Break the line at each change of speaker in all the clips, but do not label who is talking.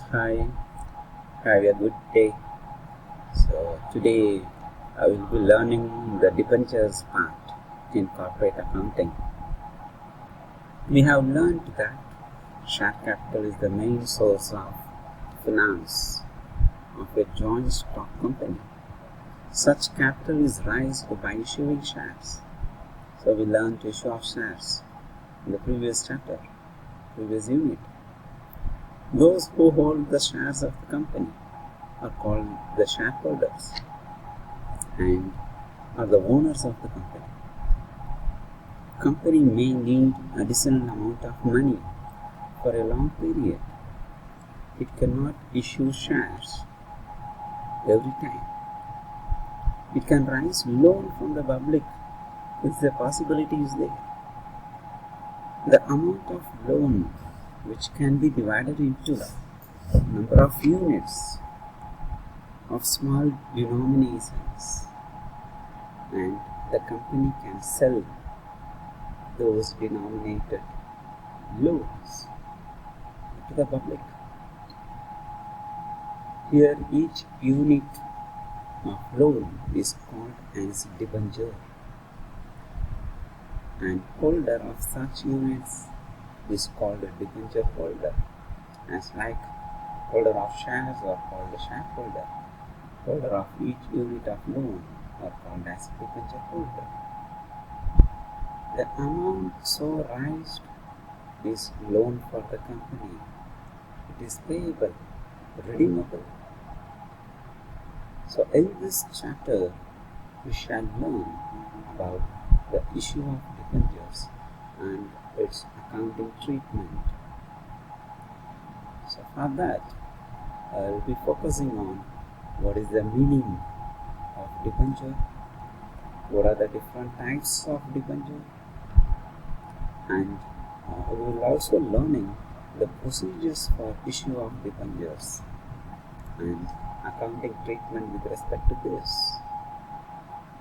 Hi, have a good day. So today I will be learning the debentures part in corporate accounting. We have learned that share capital is the main source of finance of a joint stock company. Such capital is raised by issuing shares. So we learned to issue of shares in the previous chapter, previous unit. Those who hold the shares of the company are called the shareholders and are the owners of the company. Company may need additional amount of money for a long period. It cannot issue shares every time. It can raise loan from the public if the possibility is there. The amount of loan which can be divided into number of units of small denominations, and the company can sell those denominated loans to the public. Here each unit of loan is called as debenture, and holder of such units is called a debenture holder, as like holder of shares are called a shareholder. Holder of each unit of loan are called as debenture holder. The amount so raised is loan for the company. It is payable, redeemable. So in this chapter we shall learn about the issue of debentures and its accounting treatment. So for that I will be focusing on what is the meaning of debenture, what are the different types of debenture, and we will also learning the procedures for issue of debentures and accounting treatment with respect to this.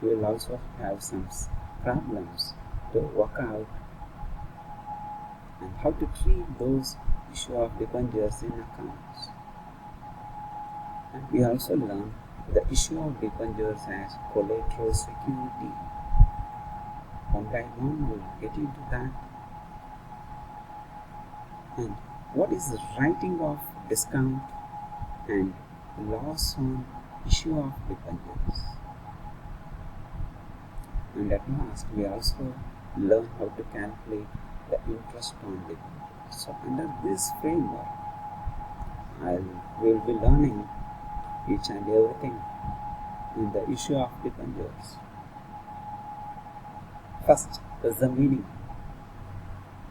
We will also have some problems to work out and how to treat those issue of debentures in accounts. And we also learn the issue of debentures as collateral security. One by one we will get into that. And what is the writing of discount and loss on issue of debentures. And at last we also learn how to calculate the interest on debentures. So under this framework we will be learning each and everything in the issue of debentures. First is the meaning.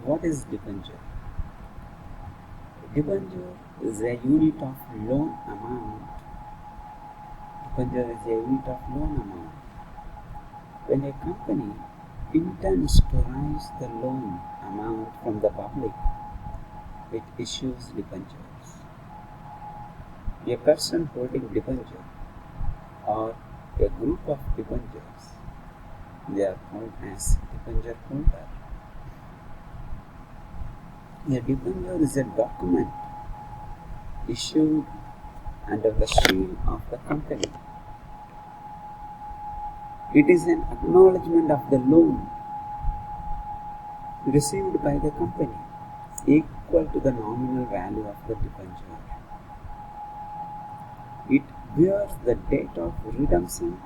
What is debenture? Debenture is a unit of loan amount. Debenture is a unit of loan amount. When a company intends to raise the loan amount from the public, it issues debentures. A person holding debenture or a group of debentures, they are called as debenture holder. A debenture is a document issued under the seal of the company. It is an acknowledgement of the loan received by the company, equal to the nominal value of the debenture. It bears the date of redemption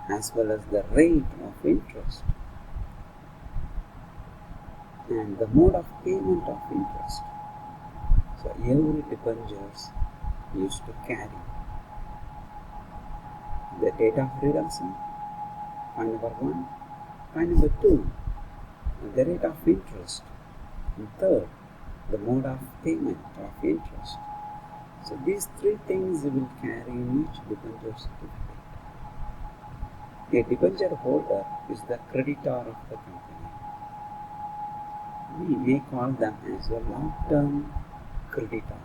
as well as the rate of interest and the mode of payment of interest. So every debentures used to carry the date of redemption, point number 1, point number 2, the rate of interest, and third, the mode of payment of interest. So these three things you will carry in each debenture certificate. A debenture holder is the creditor of the company. We may call them as a long-term creditor.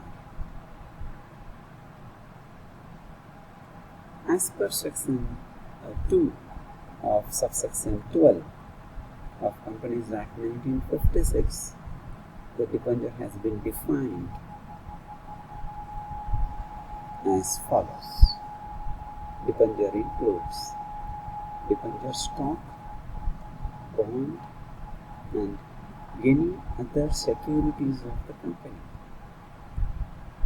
As per section 2 of subsection 12 of Companies Act 1956, the debenture has been defined. as follows. Debenture includes debenture stock, bond, and any other securities of the company,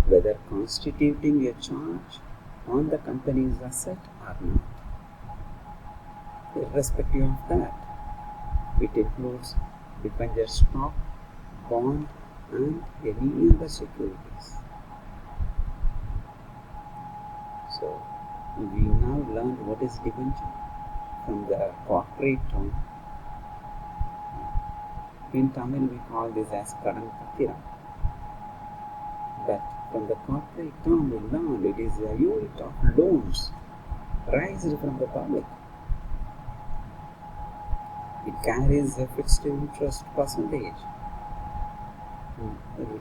whether constituting a charge on the company's asset or not. Irrespective of that, it includes debenture stock, bond, and any other securities. So, we now learned what is debenture from the corporate term. In Tamil, we call this as Kadan Patira. But from the corporate term, we learned it is a unit of loans raised from the public. It carries a fixed interest percentage.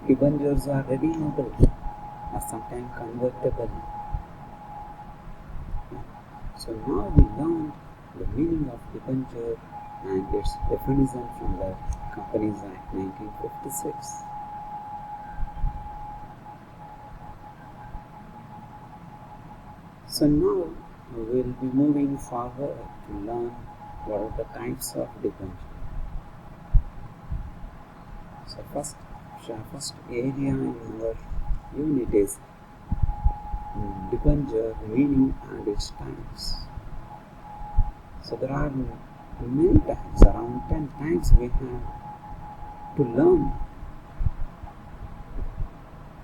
Debentures are redeemable or sometimes convertible. So now we learned the meaning of debenture and its definition from the Companies Act 1956. So now we will be moving forward to learn what are the types of debenture. So first area in our unit is debenture meaning and its types. So there are many types, around 10 types we have to learn,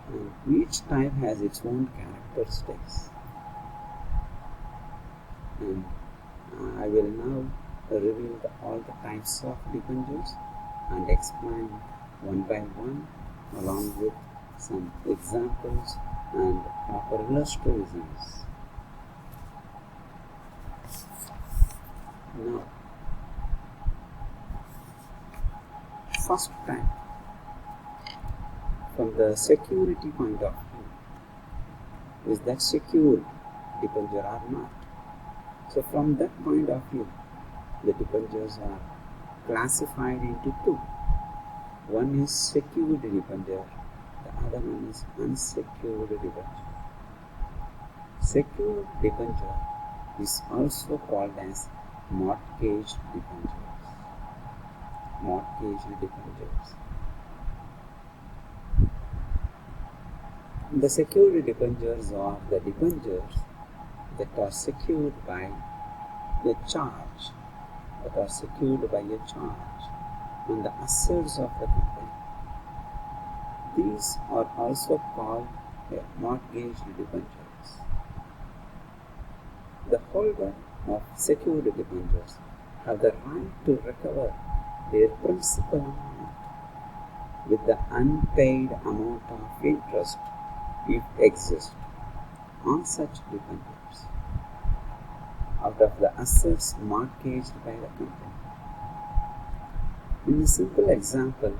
and each type has its own characteristics. And I will now reveal all the types of debentures and explain one by one along with some examples and proper illustrations. Now, first type, from the security point of view, is that secured debenture or not? So from that point of view, the debentures are classified into two. One is secured debenture, the other one is unsecured debenture. Secured debenture is also called as mortgage debentures. Mortgage debentures. The secured debentures are the debentures that are secured by a charge, on the assets of the company. These are also called mortgage debentures. The holder of secured debentures have the right to recover their principal amount with the unpaid amount of interest, if exists, on such debentures out of the assets mortgaged by the company. In a simple example,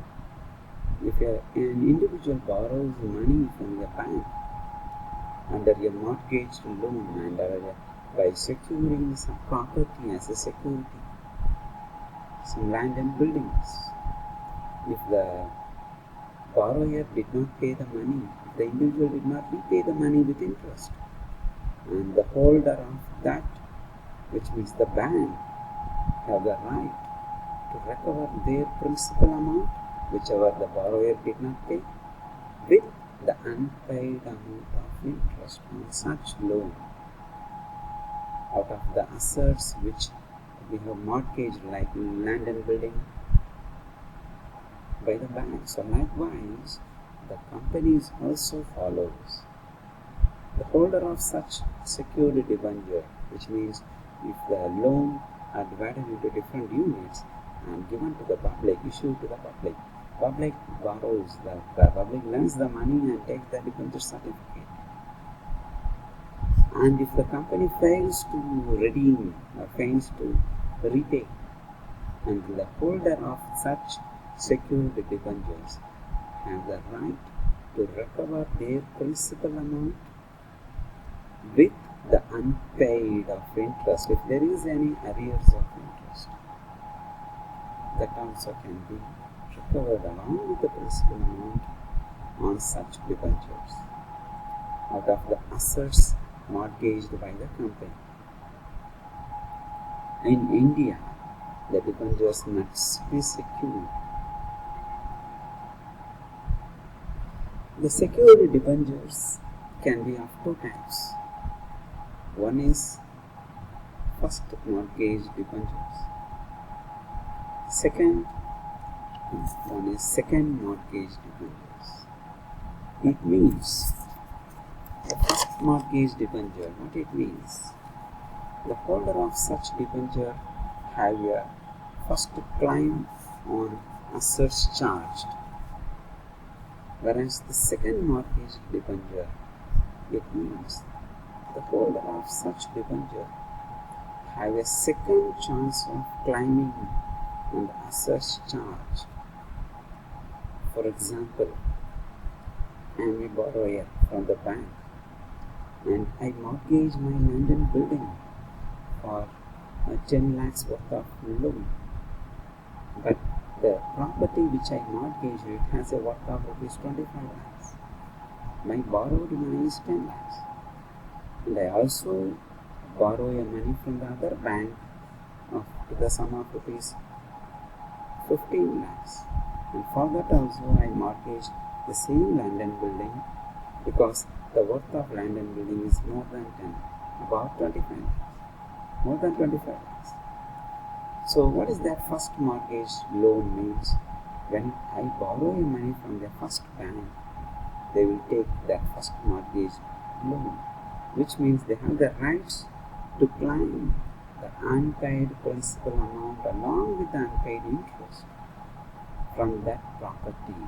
if an individual borrows money from a bank under a mortgaged loan and by securing some property as a security, some land and buildings, if the borrower did not pay the money, if the individual did not repay the money with interest, and the holder of that, which means the bank, have the right to recover their principal amount, whichever the borrower did not pay, with the unpaid amount of interest on such loan out of the assets which we have mortgaged, like land and building, by the bank. So likewise, the companies also follows. The holder of such secured debenture, which means if the loan are divided into different units and given to the public, issued to the public borrows, the public lends the money and takes the debenture certificate. And if the company fails to redeem or fails to repay, and the holder of such secured debentures have the right to recover their principal amount with the unpaid of interest, if there is any arrears of interest, that also can be recovered along with the principal amount on such debentures. out of the assets mortgaged by the company. In India, the debentures must be secured. The secured debentures can be of two types. One is first mortgage debentures. Second one is second mortgage debentures. It means the first mortgage debenture, what it means? The holder of such debenture have a first claim on assets charged, whereas the second mortgage debenture, it means the holder of such debenture have a second chance of claiming on the assets charged. For example, I am a borrower from the bank and I mortgage my land and building for 10 lakhs worth of loan. But the property which I mortgaged it has a worth of rupees 25 lakhs. My borrowed money is 10 lakhs. And I also borrow a money from the other bank to the sum of rupees 15 lakhs. And for that also I mortgaged the same land and building because the worth of land and building is more than 10, about 25 lakhs, more than 25 lakhs. So what is that first mortgage loan means? When I borrow money from the first bank, they will take that first mortgage loan, which means they have the rights to claim the unpaid principal amount along with the unpaid interest from that property.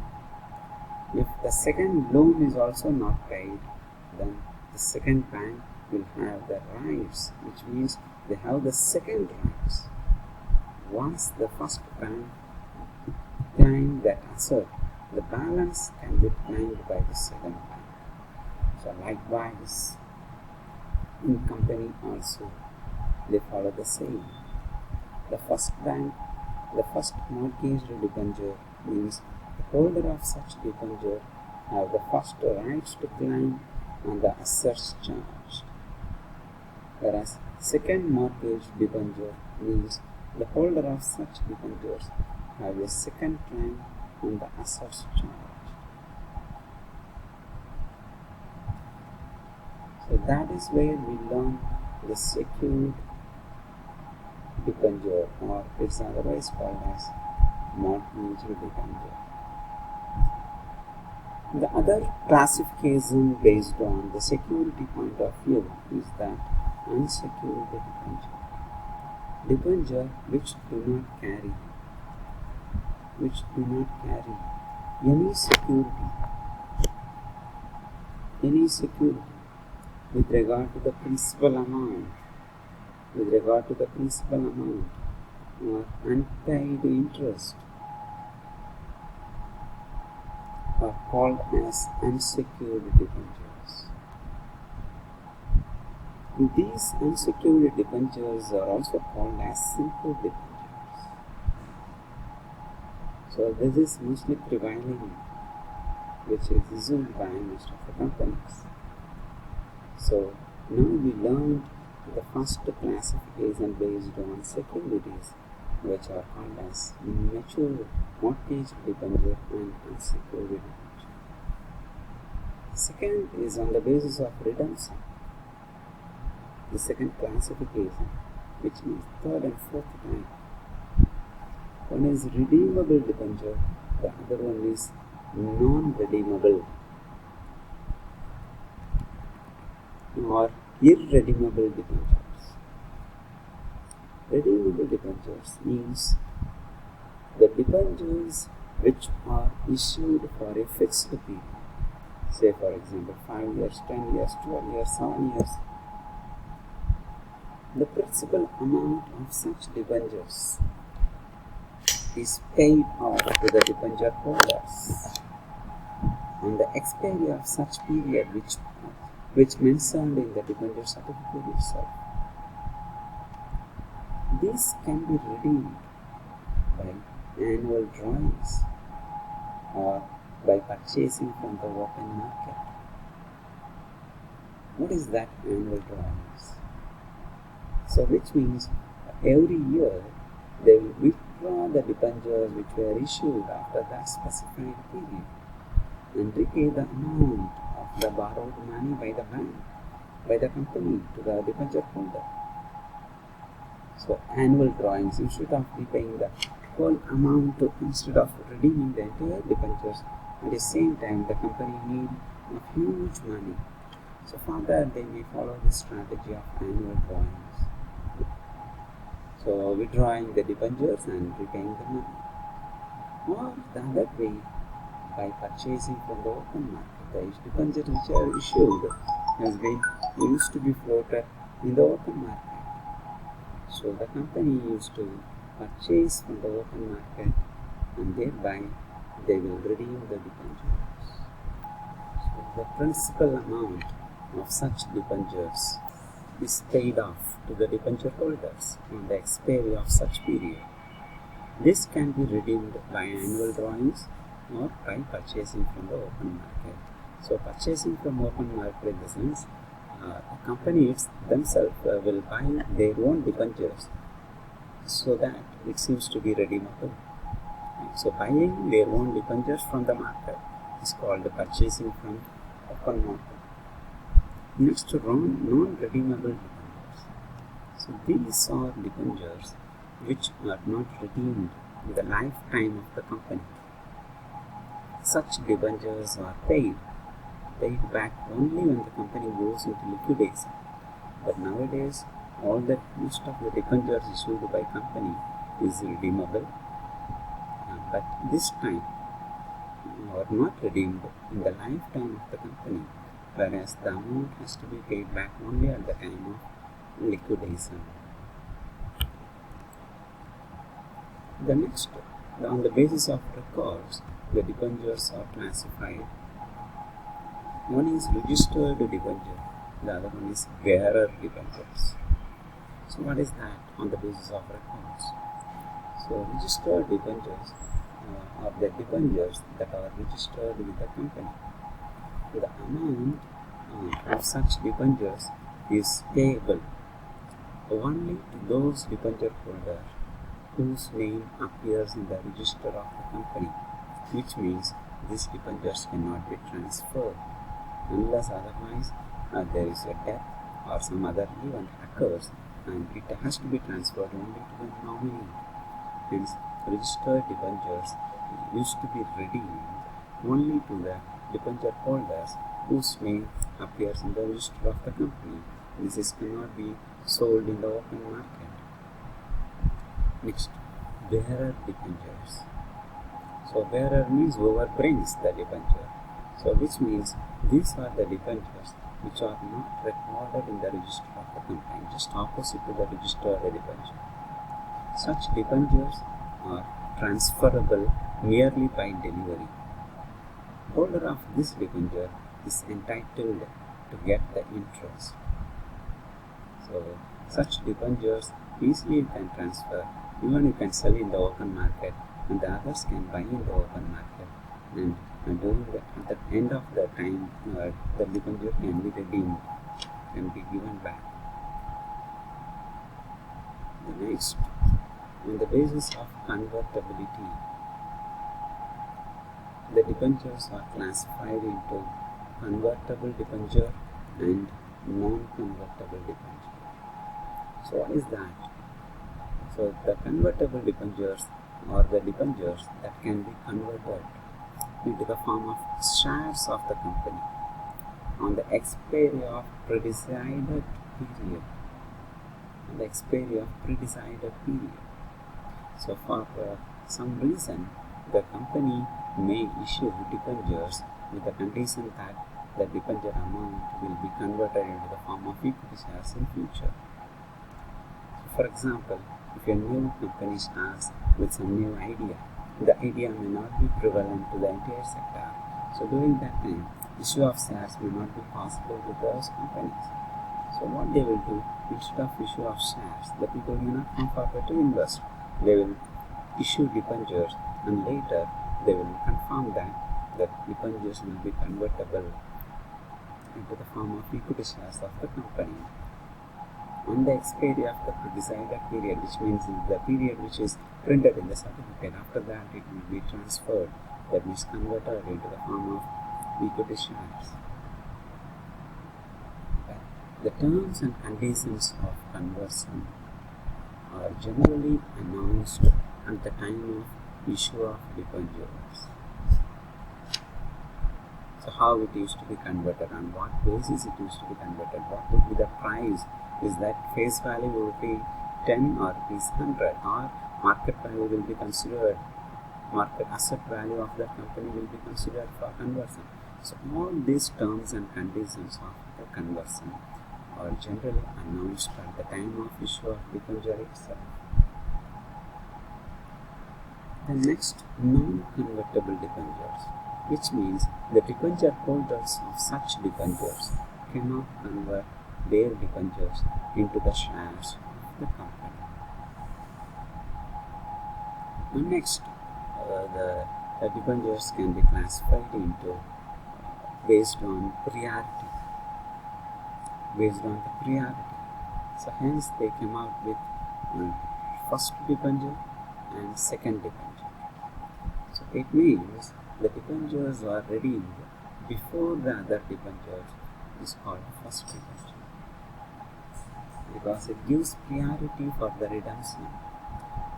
If the second loan is also not paid, then the second bank will have the rights, which means they have the second rights. Once the first bank claimed that asset, the balance can be claimed by the second bank. So likewise, in company also, they follow the same. The first mortgage debenture means the holder of such debenture have the first rights to claim on the assets charged. Whereas second mortgage debenture means the holder of such debentures have a second claim on the assets charged. So that is where we learn the secured debenture, or it's otherwise called as mortgage debenture. The other classification based on the security point of view is that unsecured debenture. Debenture which do not carry any security with regard to the principal amount or unpaid interest are called as unsecured debentures. These unsecured debentures are also called as simple debentures. So this is mostly prevailing, which is assumed by most of the companies. So now we learned the first classification based on securities, which are called as mature mortgage debenture and unsecured debenture. Second is on the basis of redemption. The second classification, which means third and fourth type. One is redeemable debenture, the other one is non-redeemable or irredeemable debentures. Redeemable debentures means the debentures which are issued for a fixed period, say for example 5 years, 10 years, 12 years, 7 years. The principal amount of such debentures is paid off to the debenture holders on the expiry of such period which mentioned in the debenture certificate itself. This can be redeemed by annual drawings or by purchasing from the open market. What is that annual drawings? So which means every year they will withdraw the debentures which were issued after that specified period and repay the amount of the borrowed money by the bank, by the company to the debenture holder. So annual drawings, instead of repaying the whole amount, instead of redeeming the entire debentures, at the same time the company need a huge money. So for that they may follow this strategy of annual drawings. So withdrawing the debentures and repaying the money. Or the other way, by purchasing from the open market. The debentures which are issued has been used to be floated in the open market. So the company used to purchase from the open market and thereby they will redeem the debentures. So the principal amount of such debentures is paid off to the debenture holders on the expiry of such period. This can be redeemed by annual drawings or by purchasing from the open market. So purchasing from open market in the sense the companies themselves will buy their own debentures so that it seems to be redeemable. So buying their own debentures from the market is called purchasing from open market. Next, non-redeemable debentures. So these are debentures which are not redeemed in the lifetime of the company. Such debentures are paid back only when the company goes into liquidation. But nowadays, most of the debentures issued by company is redeemable. But this time are not redeemed in the lifetime of the company, whereas the amount has to be paid back only at the time of liquidation. The next, on the basis of records, the debentures are classified. One is registered debenture, the other one is bearer debentures. So what is that on the basis of records? So registered debentures are the debentures that are registered with the company. The amount of such debentures is payable only to those debenture holders whose name appears in the register of the company, which means these debentures cannot be transferred unless otherwise there is a death or some other event occurs and it has to be transferred only to the nominee. Hence, registered debentures used to be redeemed only to the debenture holders whose name appears in the register of the company. This cannot be sold in the open market. Next, bearer debentures. So bearer means whoever brings the debenture. So which means these are the debentures which are not recorded in the register of the company, just opposite to the registered debenture. Such debentures are transferable merely by delivery. Holder of this debenture is entitled to get the interest. So such debentures easily you can transfer, even you can sell in the open market and the others can buy in the open market, and at the end of the time the debenture can be redeemed, can be given back. The next, on the basis of convertibility, the debentures are classified into convertible debenture and non-convertible debenture. So what is that? So the convertible debentures are the debentures that can be converted into the form of shares of the company on the expiry of predecided period. So for some reason, the company may issue debentures with the condition that the debenture amount will be converted into the form of equity shares in future. For example, if a new company starts with some new idea, the idea may not be prevalent to the entire sector. So during that time, issue of shares may not be possible with those companies. So what they will do, instead of issue of shares, the people may not come forward to invest. They will issue debentures and later they will confirm that the debentures will be convertible into the form of equity shares of the company. On the expiry of the decided period, which means the period which is printed in the certificate, after that it will be transferred, that means converted into the form of equity shares. The terms and conditions of conversion are generally announced at the time of issue of debentures. So how it used to be converted, on what basis it used to be converted, what would be the price, is that face value will be 10 or rupees 100, or market value will be considered, market asset value of that company will be considered for conversion. So all these terms and conditions of the conversion are generally announced at the time of issue of debenture itself. The next, non-convertible debentures, which means the debenture holders of such debentures cannot convert their debentures into the shares of the company. And next, the debentures can be classified into based on priority. So hence they came out with first debenture and second debenture. So it means the debentures are redeemed before the other debentures is called first debenture, because it gives priority for the redemption,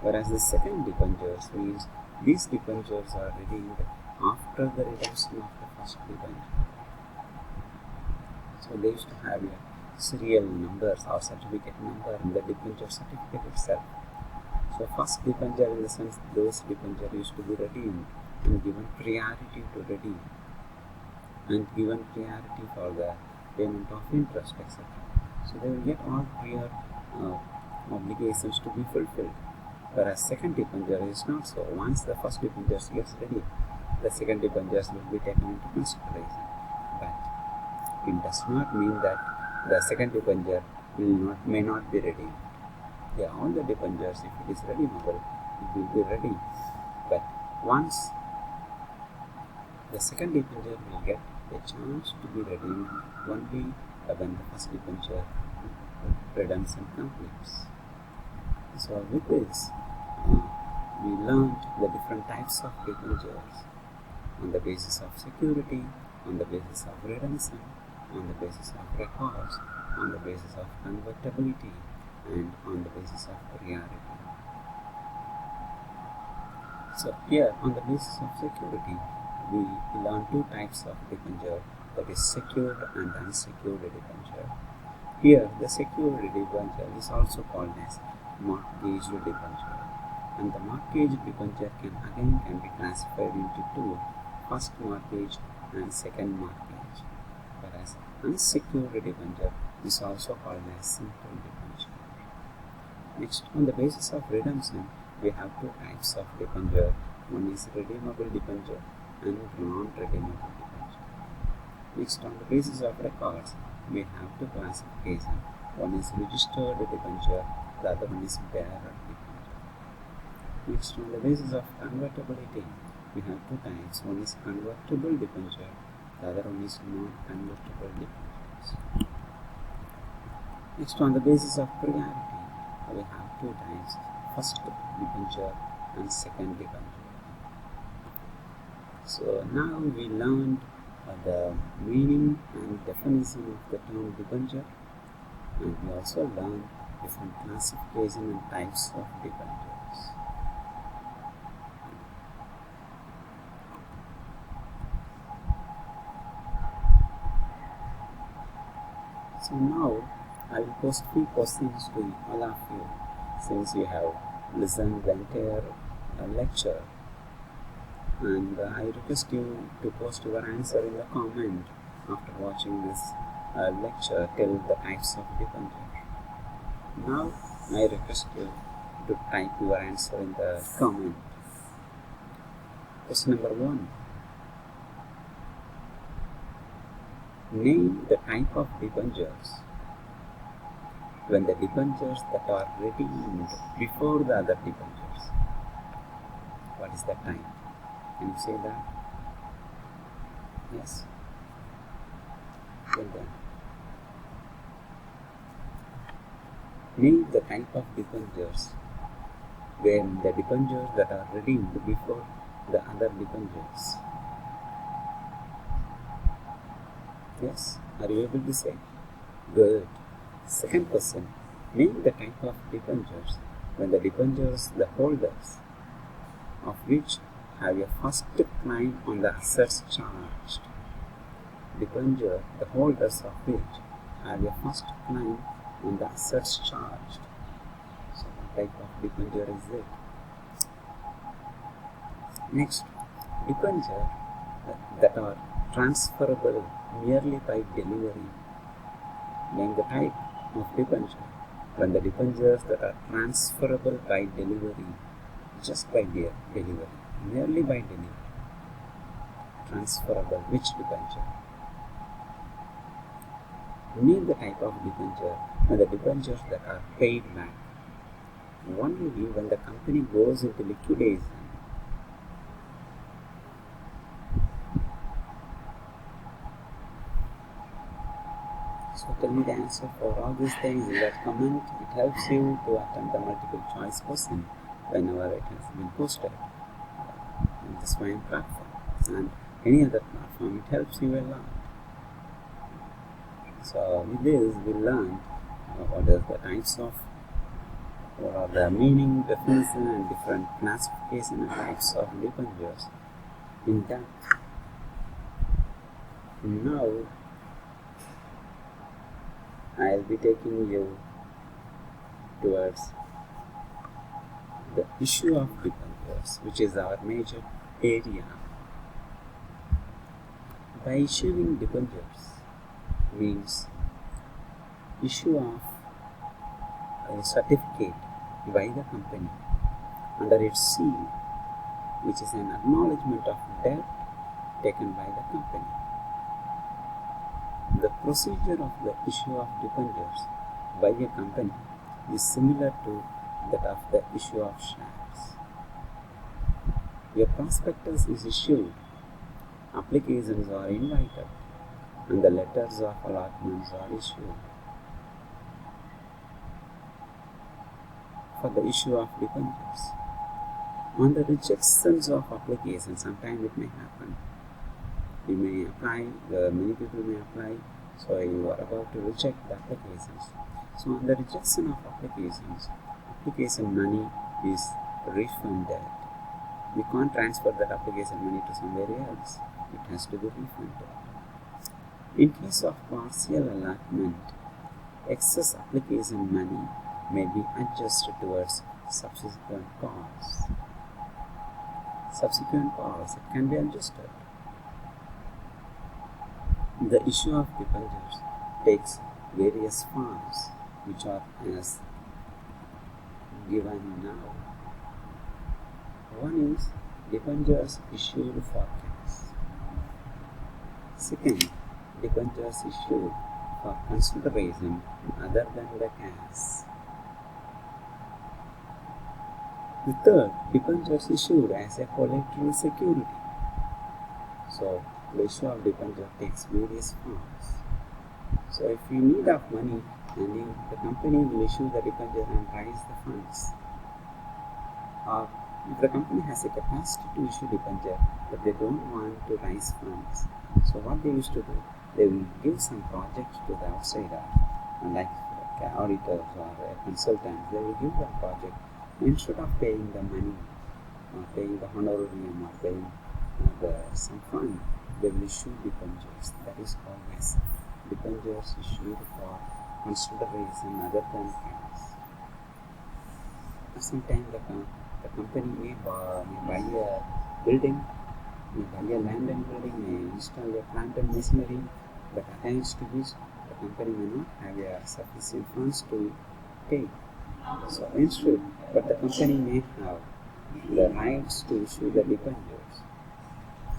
whereas the second debentures means these debentures are redeemed after the redemption of the first debenture. So they used to have a serial numbers or certificate number in the debenture certificate itself. So first debenture, in the sense those debenture used to be redeemed and given priority to redeem, and given priority for the payment of interest, etc. So they will get all prior obligations to be fulfilled. Whereas second debenture is not so. Once the first debenture gets ready, the second debenture will be taken into consideration. But it does not mean that the second debenture may not be redeemed. Yeah, all the debentures, if it is redeemable, it will be redeemed. But once the second debenture will get a chance to be redeemed only when the first debenture redemption completes. So with this, we learned the different types of debentures on the basis of security, on the basis of redemption, on the basis of records, on the basis of convertibility, and on the basis of priority. So here, on the basis of security, we learn two types of debenture, that is secured and unsecured debenture. Here, the secured debenture is also called as mortgaged debenture, and the mortgaged debenture can be classified into two: first mortgage and second mortgage. Whereas unsecured debenture is also called as simple debenture. Next, on the basis of redemption, we have two types of debenture. One is redeemable debenture and non-redeemable debenture. Next, on the basis of records, we have two classifications. One is registered debenture, the other one is bearer debenture. Next, on the basis of convertibility, we have two types. One is convertible debenture, the other one is non-convertible debentures. Next, on the basis of priority, we have two types: first debenture and second debenture. So now we learned the meaning and definition of the term debenture, and we also learned different classification and types of debentures. So now I will post few questions to all of you, since you have listened the entire lecture, and I request you to post your answer in the comment after watching this lecture till the types of debenture. Now I request you to type your answer in the comment. Question number 1. Name the type of debentures when the debentures that are redeemed before the other debentures. What is that type? Can you say that? Yes. Well done. Name the type of debentures when the debentures that are redeemed before the other debentures. Yes, are you able to say? Good. Second question. Name the type of debentures when the debentures, the holders of which have a first claim on the assets charged. Debenture, the holders of which have a first claim on the assets charged. So what type of debenture is it? Next, debenture that are transferable merely by delivery. Name the type of debenture when the debentures that are transferable by delivery, just by delivery, merely by delivery. Transferable, which debenture? Name the type of debenture when the debentures that are paid back. Only when the company goes into liquidation. So tell me the answer for all these things in that comment. It helps you to attempt the multiple choice question whenever it has been posted in the Swine platform and any other platform. It helps you a lot. So with this we learned what are the types of, what are the meaning, definition and different classification and types of debentures in depth. Now I'll be taking you towards the issue of debentures, which is our major area. By issuing debentures means issue of a certificate by the company under its seal, which is an acknowledgement of debt taken by the company. The procedure of the issue of debentures by a company is similar to that of the issue of shares. A prospectus is issued, applications are invited, and the letters of allotments are issued. For the issue of debentures, on the rejections of applications, sometimes it may happen. You may apply, many people may apply, so you are about to reject the applications. So on the rejection of applications, application money is refunded. We can't transfer that application money to somewhere else. It has to be refunded. In case of partial allotment, excess application money may be adjusted towards subsequent calls. Subsequent calls, it can be adjusted. The issue of debentures takes various forms, which are as given now. One is debentures issued for cash. Second, debentures issued for consideration other than the cash. The third, debentures issued as a collateral security. So the issue of debenture takes various forms. So if you need of money, and the company will issue the debenture and raise the funds. Or if the company has a capacity to issue debenture, but they don't want to raise funds, so what they used to do, they will give some projects to the outsider, like auditors or consultants. They will give them project instead of paying the money, or paying the honorarium, or paying some fund. They will issue debentures. That is called as debentures issued for consideration other than cash. Sometimes the company may buy a building, may buy a land and building, may install a plant and machinery, but attached to which the company may not have a sufficient funds to pay. So instead, but the company may have the rights to issue the debentures.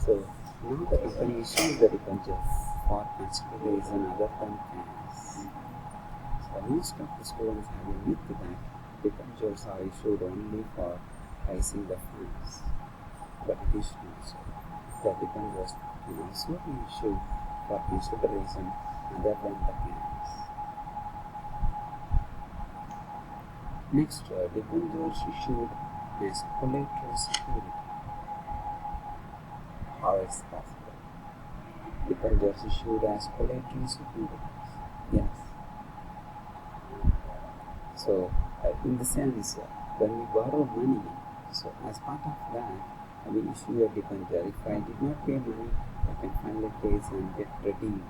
So now the company issues the debenture for consideration other than cash. So most of the students have a myth that debentures are issued only for raising the funds, but it is not so. The debentures can also be issued for consideration other than the cash. Next, debentures issued as collateral security. How it's possible? Debentures issued as collateral security. Yes. So, in the sense, when we borrow money, so as part of that, we issue a debenture. If I did not pay money, I can file a case and get redeemed.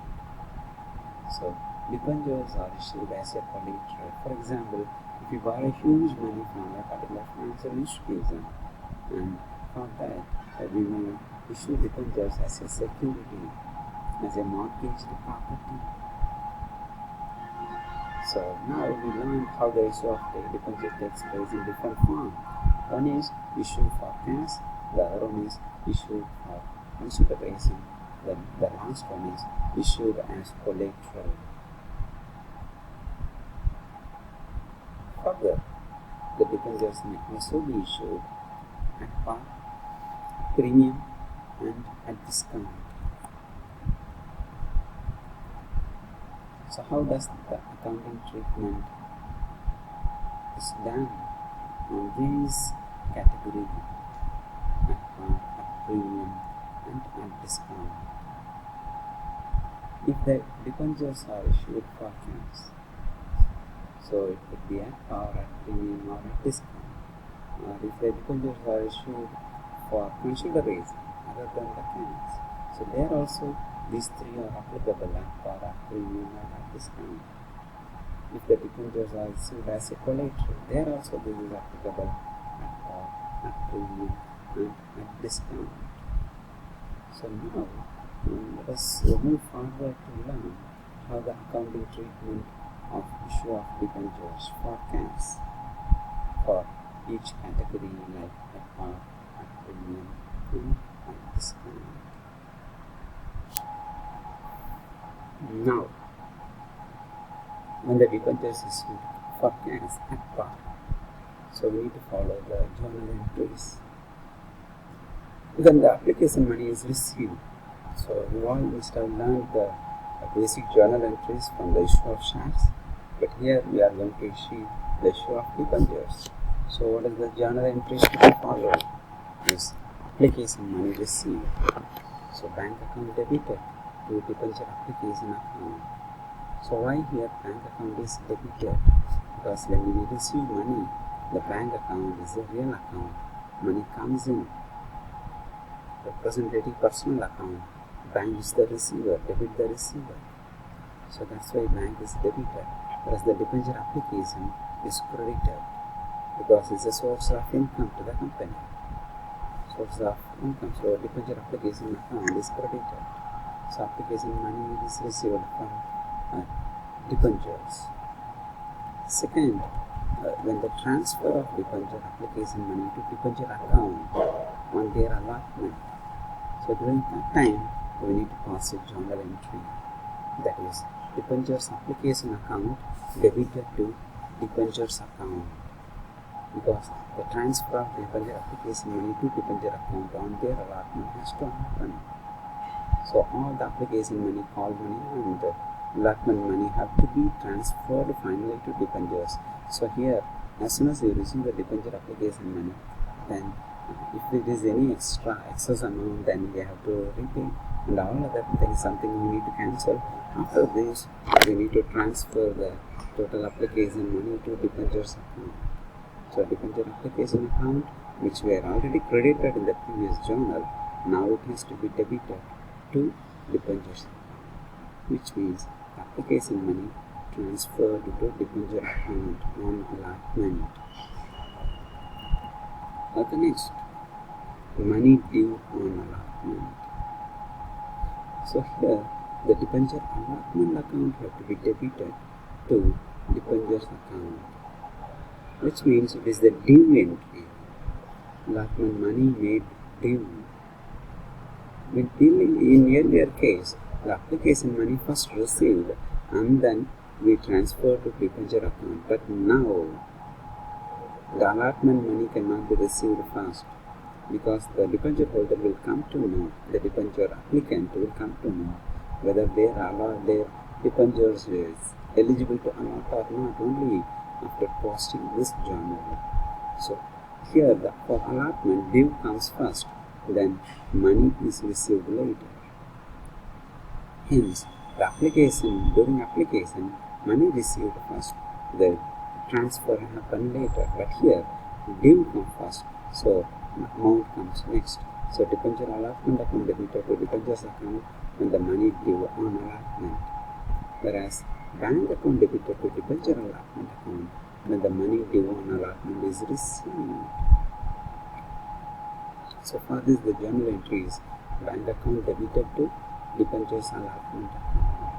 So, debentures are issued as a collateral. For example, if you borrow huge money from a particular financial institution, and for that, we may issue debentures as a security, as a mortgaged property. So now we learned how the issue of the debenture takes place in different forms. One is issued for cash, the other one is issued for consideration, then the last one is issued as collateral. Further, the debentures may also be issued at par, premium, and at discount. So how does the accounting treatment is done on these categories at par, at premium, and at discount? If the debentures are issued for cash, so it could be at par, at premium, or at discount. Or if the debentures are issued for consideration other than the cash, so there also these three are applicable at par, at premium, or at discount. If the debentures are issued as a collateral, there also this is applicable at par, at premium, and at discount. So now let us move forward to learn how the accounting treatment of issue of debentures for cash for each category, like at par, at premium, and at discount. Now, when the debentures is issued for cash at par, so we need to follow the journal entries. Then the application money is received. So we all must have learned the basic journal entries from the issue of shares, but here we are going to issue the issue of debentures. So what is the journal entries to be followed? Is application money received. So bank account debited to debenture application account. So why here bank account is debited? Because when we receive money, the bank account is a real account. Money comes in. Representative personal account. Bank is the receiver, debit the receiver. So that's why bank is debited. Whereas the debenture application is credited because it's a source of income to the company. Source of income. So debenture application account is credited. So application money is received from debentures. Second, when the transfer of debenture application money to debenture account on their allotment, so during that time we need to pass a journal entry, that is debentures application account debited to debentures account, because the transfer of debenture application money to debenture account on their allotment has to happen. So all the application money, call money, and allotment money have to be transferred finally to debentures. So here, as soon as you receive the debenture application money, then if there is any excess amount, then we have to repay, and all other things, something we need to cancel. After this, we need to transfer the total application money to debentures account. So debenture application account, which were already credited in the previous journal, now it has to be debited to debentures, which means application money transferred to debenture account on allotment. The next, money due on allotment. So here, the debenture allotment account have to be debited to debentures account, which means it is the due entry. Allotment money made due. In earlier case, the application money first received and then we transfer to debenture account. But now, the allotment money cannot be received first, because the debenture holder will come to know, the debenture applicant will come to know whether their debentures is eligible to allot or not only after posting this journal. So here for allotment, due comes first, then money is received later. Hence, during application, money received first, the transfer happen later. But here, due comes first, so amount comes next. So debenture allotment account debited to debentures account when the money due on allotment. Whereas bank account debited to debenture allotment account when the money due on allotment is received. So for this, the journal entry is bank account debited to debentures allotment account.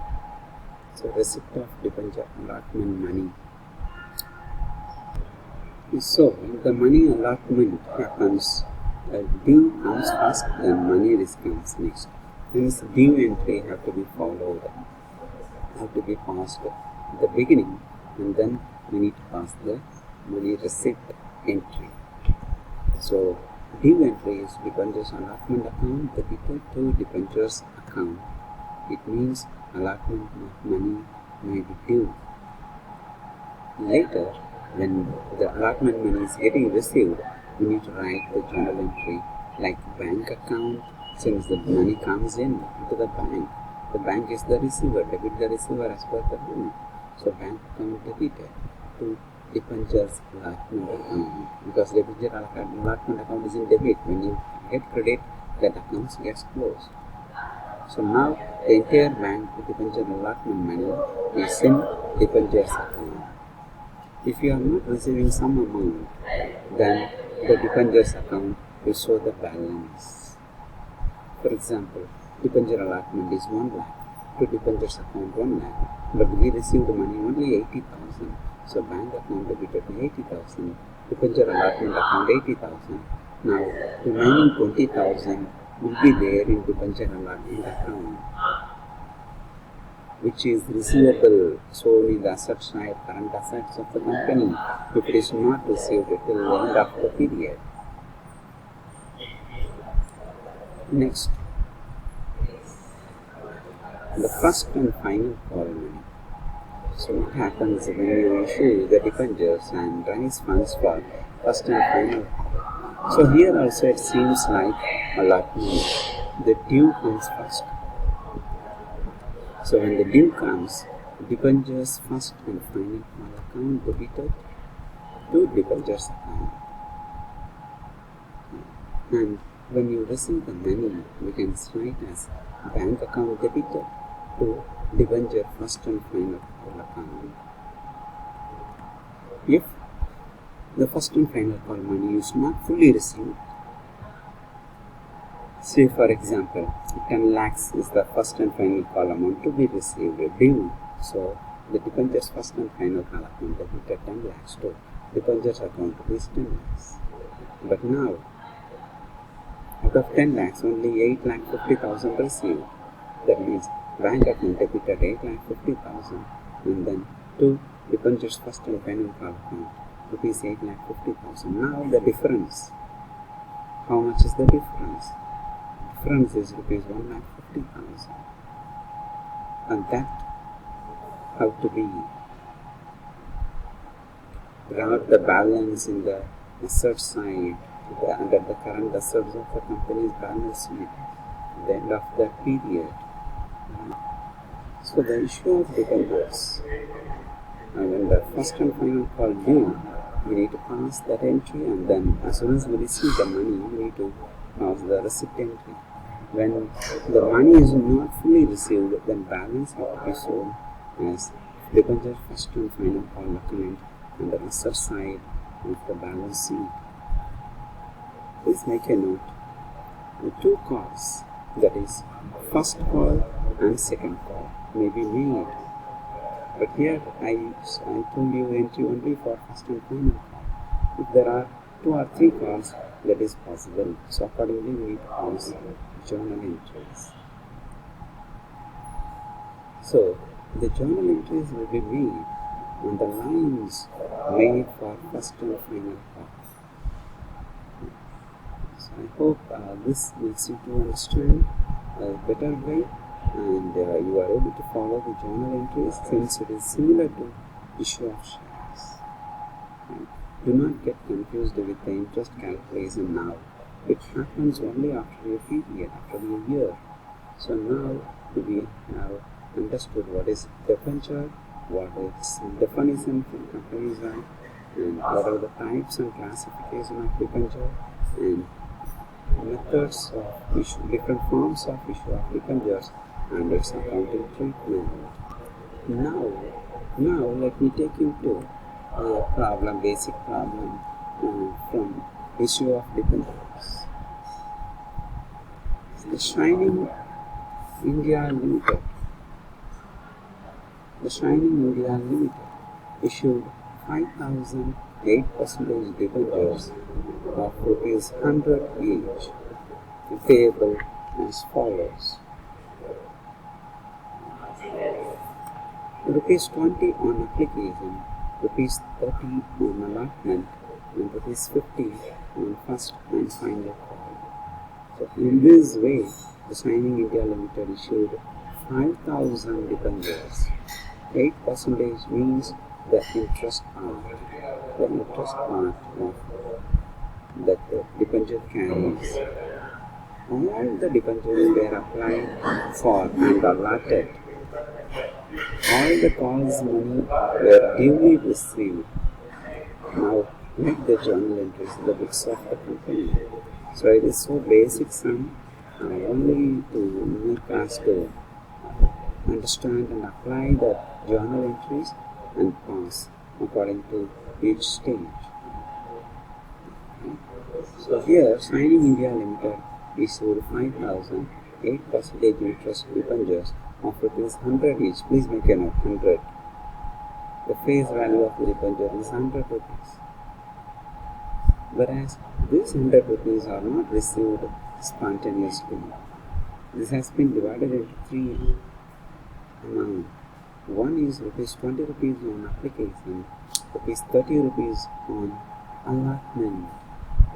So receipt of debenture allotment money. So the money allotment happens, due comes first, then money comes next. Hence due entry have to be followed, have to be passed at the beginning, and then we need to pass the money receipt entry. So due entry is debentures allotment account debited to debentures account. It means allotment of money may be due. Later, when the allotment money is getting received, we need to write the journal entry like bank account. Since the money comes into the bank is the receiver, debit the receiver as per the rule. So bank account debited to debentures allotment account, because debenture allotment account is in debit. When you get credit, that account gets closed. So now the entire bank debenture allotment money is in debentures account. If you are not receiving some amount, then the debentures account will show the balance. For example, debenture allotment is 1 lakh, to debentures account 1 lakh, but we received money only 80,000. So bank account debited 80,000, debenture allotment account 80,000. Now remaining 20,000 will be there in debenture allotment account, which is receivable shown in the asset side, current assets of the company, if it is not received till the end of the period. Next, the first and final call money. So what happens when you issue the debentures and raise funds for first and final call? So here also it seems like allotment. The due comes first. So when the due comes, debentures first and final call account debited to debentures account. And when you receive the money, we can write as bank account debited to debenture first and final call account. If the first and final call money is not fully received, say for example, 10 lakhs is the first and final call amount to be received due. So the debentures first and final call account debited 10 lakhs to debentures account is 10 lakhs. But now, out of 10 lakhs, only 8,50,000 received. That means bank account debited 8,50,000, and then to debentures first and final call account rupees 8,50,000. Now the difference. How much is the difference? Difference is rupees 1,50,000, and that have to be brought the balance in the asset side under the current assets of the company's balance sheet at the end of that period. So the issue of debentures, when the first and final call due, we need to pass that entry, and then as soon as we receive the money, we need to pass the receipt entry. When the money is not fully received, then balance has to be shown as debentures first and final call account on the asset side of the balance sheet. Please make a note. The two calls, that is first call and second call, may be made. But here I told you entry only for first and final call. If there are 2 or 3 calls, that is possible. So accordingly we need to pass journal entries. So the journal entries will be made on the lines made for first and final call. So I hope this makes you to understand a better way and you are able to follow the journal entries since it is similar to issue of shares. Right? Do not get confused with the interest calculation now. It happens only after a period, after a year. So now we have understood what is debenture, what is definition from Companies Act, and what are the types and classification of debenture, and methods of issue, different forms of issue of debentures, and its accounting treatment. Now, now let me take you to a problem, basic problem from issue of debentures. The Shining India Limited. The Shining India Limited issued 5,008% debentures of rupees 100 each, payable as follows: rupees 20 on application, rupees 30 on allotment, and rupees 50 on first and final call. So in this way, the Shining India Limited issued 5,000 debentures. 8% means the interest part of that the debenture carries. All the debentures were applied for and allotted. All the calls money were duly received. Now make the journal entries, the books of the company. So it is so basic sum, only to make us to understand and apply the journal entries and pass according to each stage. So here, Shining India Limited issued 5,000 8% interest debentures of rupees 100 each. Please make a note, 100. The face value of the debenture is 100 rupees. Whereas these 100 rupees are not received spontaneously. This has been divided into three amounts. One is rupees 20 rupees on application, rupees 30 rupees on allotment,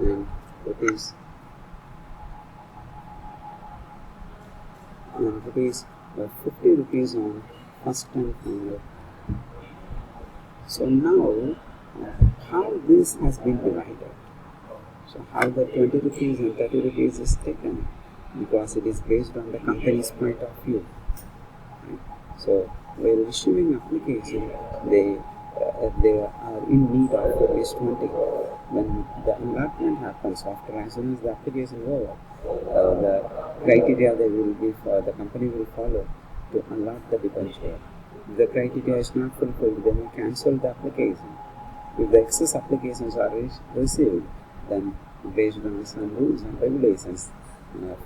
and rupees 50 rupees on first and final. So now, how this has been divided? So how the 20 rupees and 30 rupees is taken, because it is based on the company's point of view. Right? So while issuing application, they are in need of rupees 20. When the allotment happens, after as soon as the application is over, the criteria the company will follow to allot the debenture. If the criteria is not fulfilled, they may cancel the application. If the excess applications are received, then based on some rules and regulations,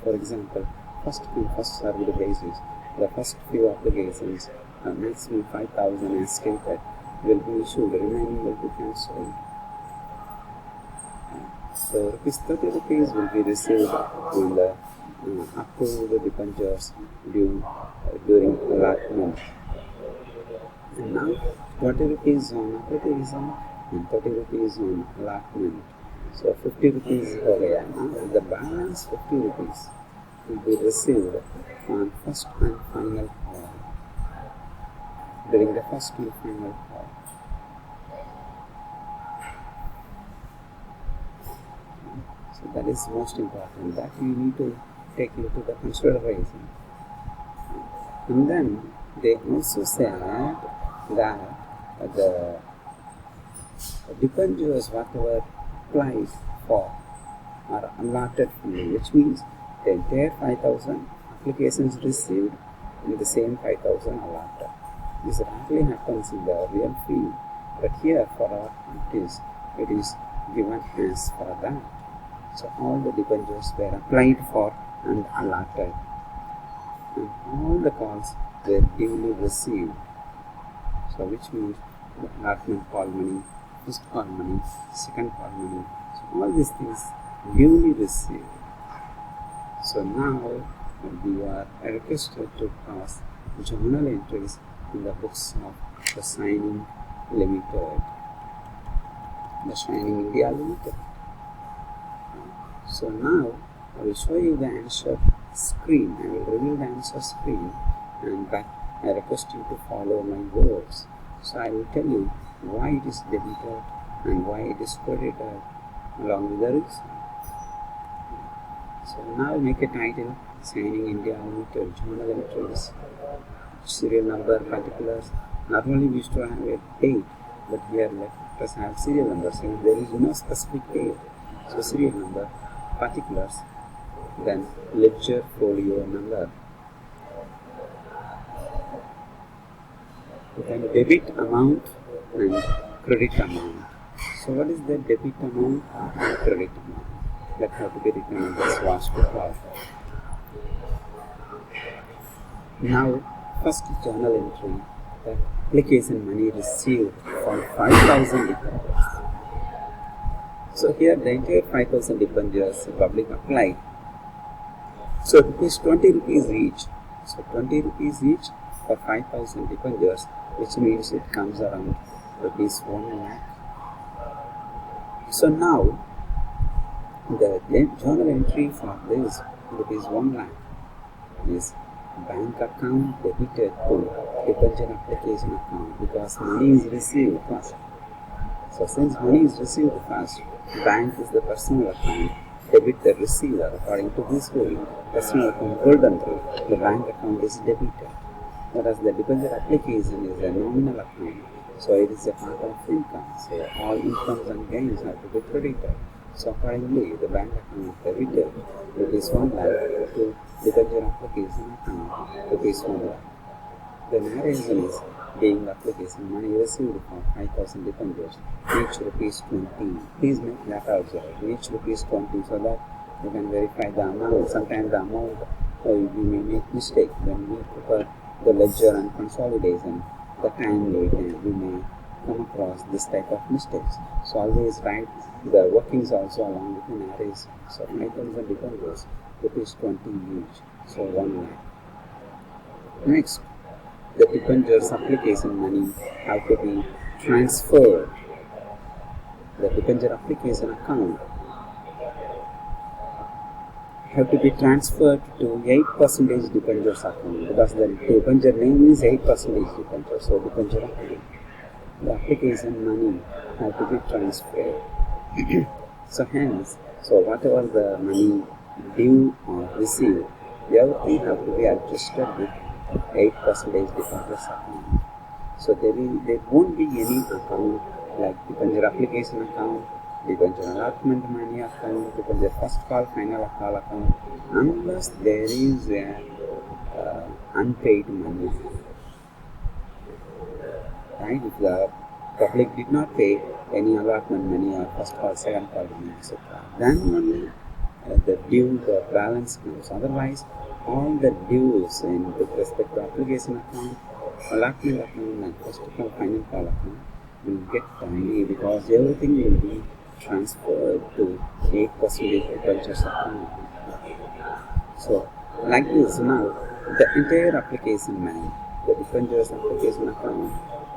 for example, first come first served basis, the first few applications, maximum 5,000 as stated, will be issued, the remaining will be cancelled. So rupees 30 rupees will be received on the up to the debentures due during allotment. And now 20 rupees on application and 30 rupees on allotment. So 50 rupees per year. The balance 50 rupees will be received on first and final call. During the first and final call. So that is most important. That you need to take into the consideration. And then they also said that the debentures whatever applied for are allotted fully, which means the entire 5,000 applications received in the same 5,000 allotted. This rarely happens in the real field, but here for our practice it is given as for that. So all the debentures were applied for and allotted, and all the calls were duly received. So which means the allotment call money, first call money, second call money, so all these things duly received. So now we are requested to pass journal entries in the books of the Shining Limited, the Shining India Limited. So now I will show you the answer screen. I will reveal the answer screen, and but I request you to follow my words. So I will tell you why it is debited and why it is credited along with the reason. So now make a title: Signing India Limited journal entries, serial number, particulars. Not only we used to have a date, but here let us have serial number. So there is no specific date. So serial number, particulars, then ledger folio number. Then debit amount and credit amount. So what is the debit amount and credit amount? That have to be written in this vast report. Now, first journal entry, the application money received for 5,000 debentures. So here the entire 5,000 debentures public applied. So it is 20 rupees each. So 20 rupees each for 5,000 debentures, which means it comes around rupees 1 lakh. So now the journal entry for this rupees 1 lakh is bank account debited to debenture application account, because money is received first. So since money is received first, bank is the personal account, debit the receiver. According to this rule, personal account golden rule, the bank account is debited, whereas the debenture application is a nominal account, so it is a part of income. So all incomes and gains have to be credited. So accordingly, the bank account debited rupees 1 lakh to debenture application account rupees 1 lakh. The narration is being application money received for 5,000 debentures, each rupees 20. Please make that also, each rupees 20, so that you can verify the amount. Sometimes the amount you may make mistake when we prepare the ledger and consolidation. The time we may come across this type of mistakes. So always write the workings also along with the narration. So 5,000 debentures, rupees 20 each, so 1 lakh. Next, the debentures application money have to be transferred. The debenture application account have to be transferred to 8% debentures account, because the debenture name is 8% debenture. So debenture account, the application money have to be transferred. So hence, so whatever the money due or received, everything have to be adjusted with 8% debentures account. So there won't be any account like debenture application account, debenture allotment money account, debenture first call, final call account, unless there is a unpaid money. Right? If the public did not pay any allotment money or first call, second call money, etc., then only the due, the balance comes. Otherwise, all the dues in with respect to application account, allotment account, and first call, final call account will get tiny, because everything will be transferred to 8% debentures account. So, like this, now the entire application money, the debentures application account,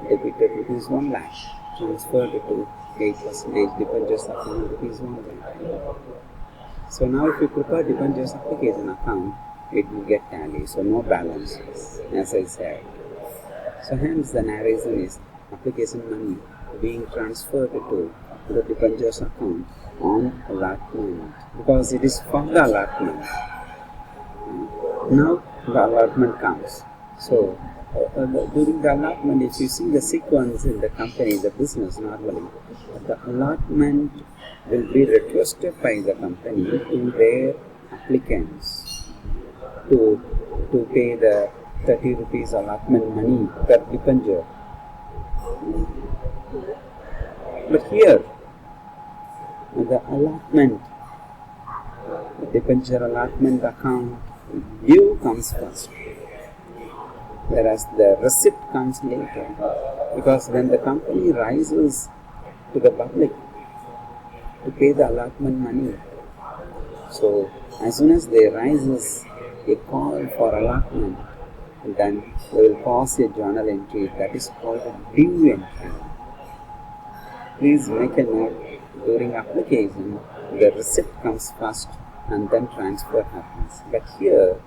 debited rupees 1 lakh, transferred to 8% debentures account rupees 1 lakh. So now if you prepare debentures application account, it will get tally, so no balance, as I said. So hence the narration is application money being transferred to the debentures account on allotment, because it is for the allotment. Now the allotment comes. So during the allotment, if you see the sequence in the company, the business normally, the allotment will be requested by the company to their applicants to pay the 30 rupees allotment money per debenture. But here, the allotment, the debenture allotment account due comes first, whereas the receipt comes later, because when the company rises to the public to pay the allotment money, so as soon as they rises a call for allotment, then they will pass a journal entry that is called a due entry. Please make a note, during application, the receipt comes first and then transfer happens. But here,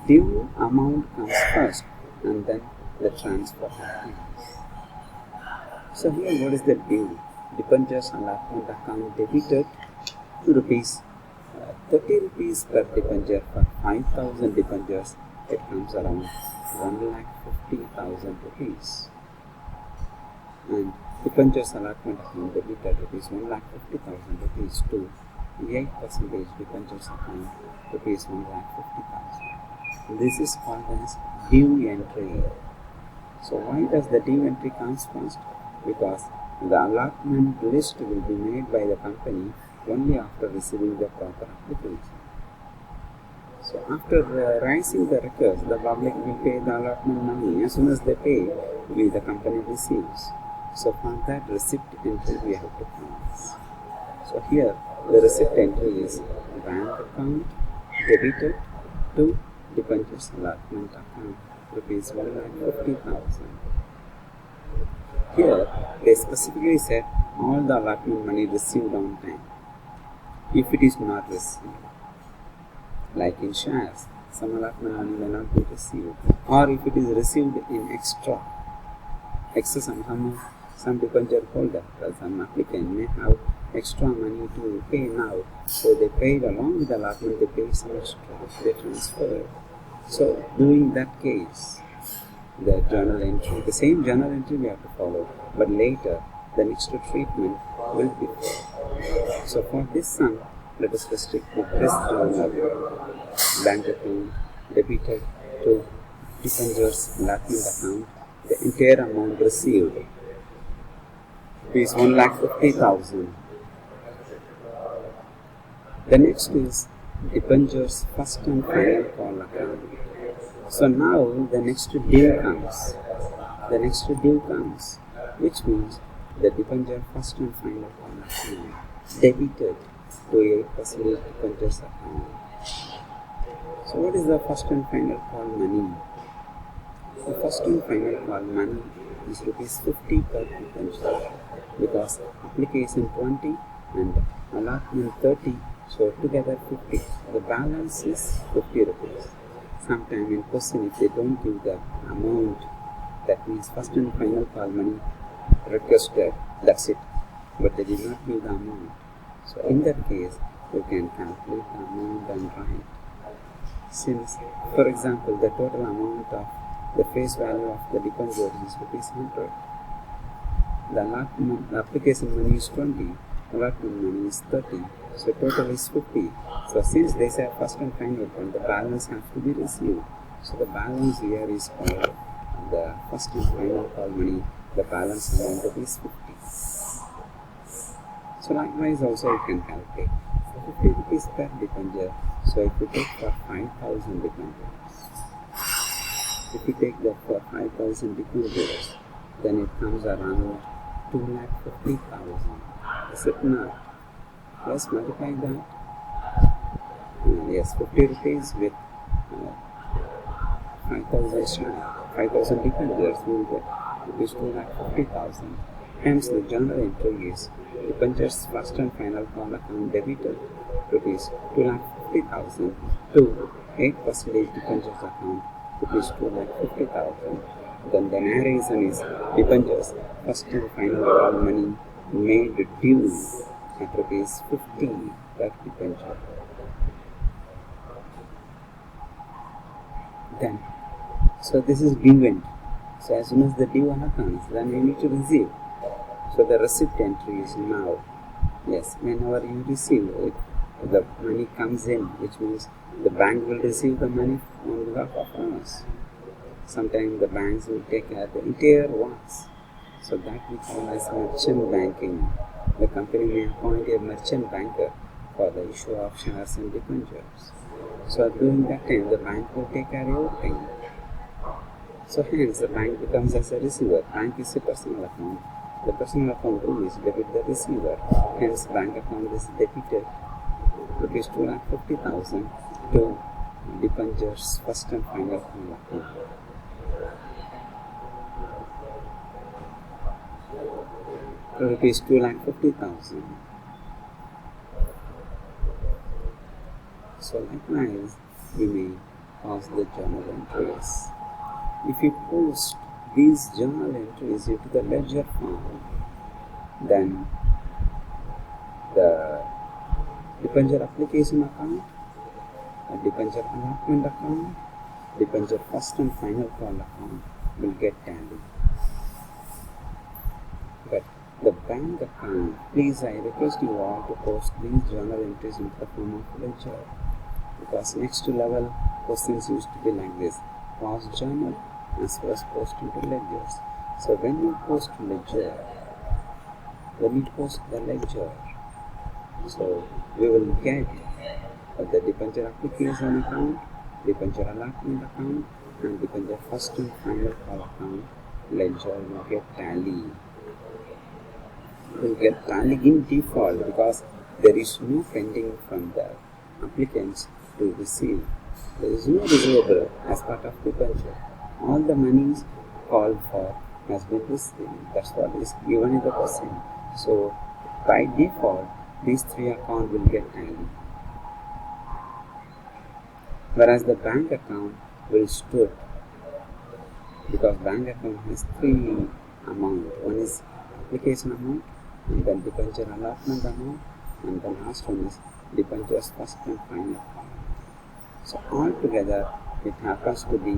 due amount comes first and then the transfer happens. So here what is the due? Debentures allotment account debited rupees 30 rupees per debenture for 5,000 debentures. It comes around 1,50,000 rupees. And debentures allotment account debited rupees 1,50,000 rupees to 8% debentures account rupees 1,50,000. This is called as due entry. So why does the due entry comes first? Because the allotment list will be made by the company only after receiving the proper application. So after raising the records, the public will pay the allotment money. As soon as they pay, the company receives. So for that receipt entry we have to pass. So here the receipt entry is bank account debited to debentures allotment account rupees 1,50,000. Here they specifically said all the allotment money received on time. If it is not received, like in shares, some allotment money may not be received, or if it is received in excess amount, some debenture holder or some applicant may have extra money to pay now, so they paid along with the allotment, they pay some extra, they transfer. So during that case, the journal entry, the same journal entry we have to follow, but later the next treatment will be. So for this sum, let us restrict the this journal bank account debited to debentures allotment account, the entire amount received is 1,50,000. The next is debentures first and final call account. So now the next due comes. The next due comes, which means the debenture first and final call account debited to 8% debentures account. So what is the first and final call money? The first and final call money is rupees 50 per debenture, because application 20 and allotment 30, so together 50. The balance is 50 rupees. Sometime in question, if they don't give the amount, that means first and final call money requested, that's it. But they did not give the amount. So in that case, you can calculate the amount and write. Since, for example, the total amount of the face value of the debenture is rupees 100. The application money is 20, allotment money is 30, so total is 50. So since they say first and final one, the balance has to be received. So the balance here is called the first and final call money, the balance amount is 50. So likewise also you can calculate. So 50 rupees per debenture, so if you take for 5,000 debentures, if you take that for 5,000 debentures, then it comes around 2,50,000. Is it not? Let's multiply that. Yes, 50 rupees with 5,000 debentures will get rupees 2,50,000. Hence the journal entry is debentures first and final call account debited rupees 2,50,000 to 8% debentures account rupees 2,50,000. Then the narration is debentures first and final call money made due at rupees 50 per debenture. Then, so this is due end. So as soon as the due happens, then you need to receive. So the receipt entry is now. Yes, whenever you receive it, the money comes in, which means the bank will receive the money on behalf of us. Sometimes the banks will take care of the entire works. So that we call as merchant banking. The company may appoint a merchant banker for the issue of shares and debentures. So during that time, the bank will take care of everything. So hence the bank becomes as a receiver. Bank is a personal account. The personal account rule is debit the receiver. Hence bank account is debited rupees 2,50,000 to debentures first and final account. Rupees 2,50,000. So likewise, we may pass the journal entries. If you post these journal entries into the ledger form, then the debenture application account, a debenture allotment account, debenture first and final call account will get tallied. But the bank account, please I request you all to post these journal entries into the form of ledger, because next level questions used to be like this: post journal as well as post into ledgers. So when you post ledger, when you post the ledger, so we will get the debenture application account, debenture allotment account, and debenture first and final call account ledger will get tally. Will get tally in default because there is no pending from the applicants to receive. There is no receivable as part of debenture. All the monies called for has been received. That's what is given in the question. So by default, these three accounts will get tally. Whereas the bank account will stood, because bank account has three amounts. One is application amount, and then debenture allotment amount, and the last one is debentures first and final account. So altogether it happens to be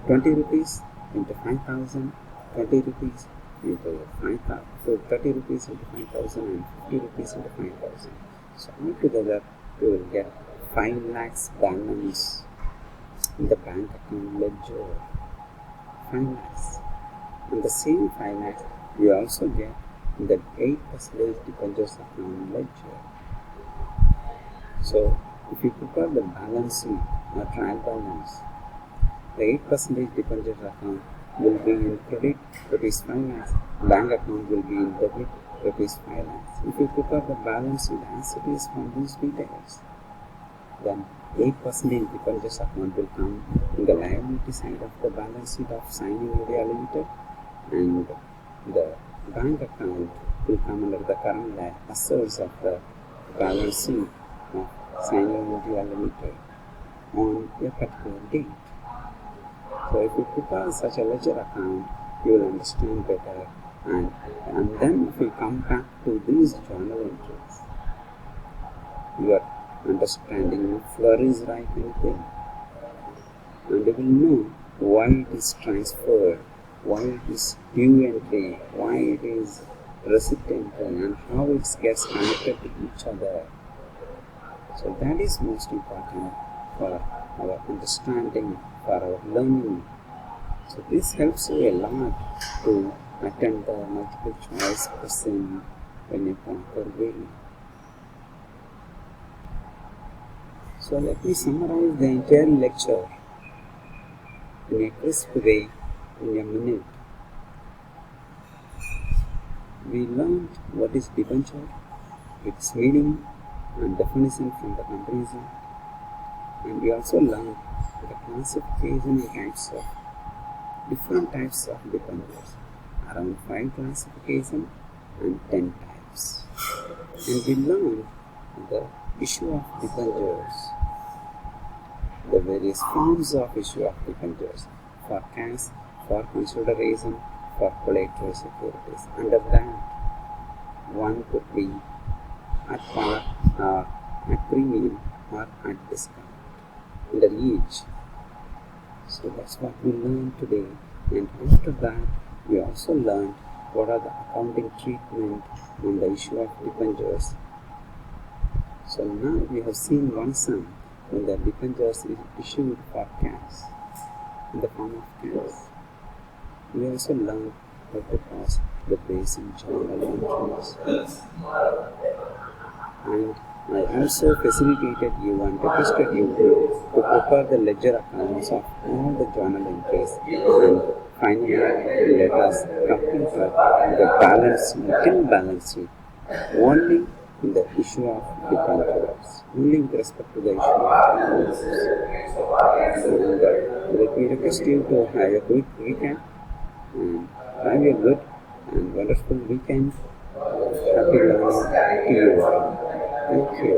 20 rupees into 5,000, 20 rupees into 5,000, so 30 rupees into 5,000 and 50 rupees into 5,000. So altogether we will get 5 lakhs balance in the bank account ledger. 5 lakhs. And the same 5 lakhs we also get in the 8% debentures account ledger. So if you prepare the balance sheet or trial balance, the 8% debentures account will be in credit rupees 5 lakhs, bank account will be in debit rupees 5 lakhs. If you prepare the balance sheet as it is from these details, then 8% debentures account will come in the liability side of the balance sheet of Signing India Limited, and the bank account will come under the current assets of the balance sheet of Signing India Limited on a particular date. So if you prepare such a ledger account, you will understand better, and then if you come back to these journal entries, your understanding will flourish right anything, and you will know why it is transferred, why it is due entry, why it is recipient, and how it gets connected to each other. So that is most important for our understanding, for our learning. So this helps you a lot to attend the multiple choice question in a proper way. So let me summarize the entire lecture in a crisp way in a minute. We learned what is debenture, its meaning and definition from the comparison, and we also learned the classification and types of different types of debentures, around 5 classification and 10 types. And we learned the issue of debentures, the various forms of issue of debentures, for cash, for consideration, for collateral securities. Under that, one could be at par or at premium or at discount under each. So that's what we learned today, and after that we also learned what are the accounting treatment on the issue of debentures. So now we have seen one sum when the debentures is issued for cash, in the form of cash. We also learned how to pass the basic journal entries, and I also facilitated you and requested you to prepare the ledger accounts of all the journal entries, and finally let us complete the balance sheet, till balance sheet, only in the issue of debentures, only with respect to the issue of debentures. And let me request you to have a quick recap and have a good and wonderful weekend. Happy learning to you all. Thank you.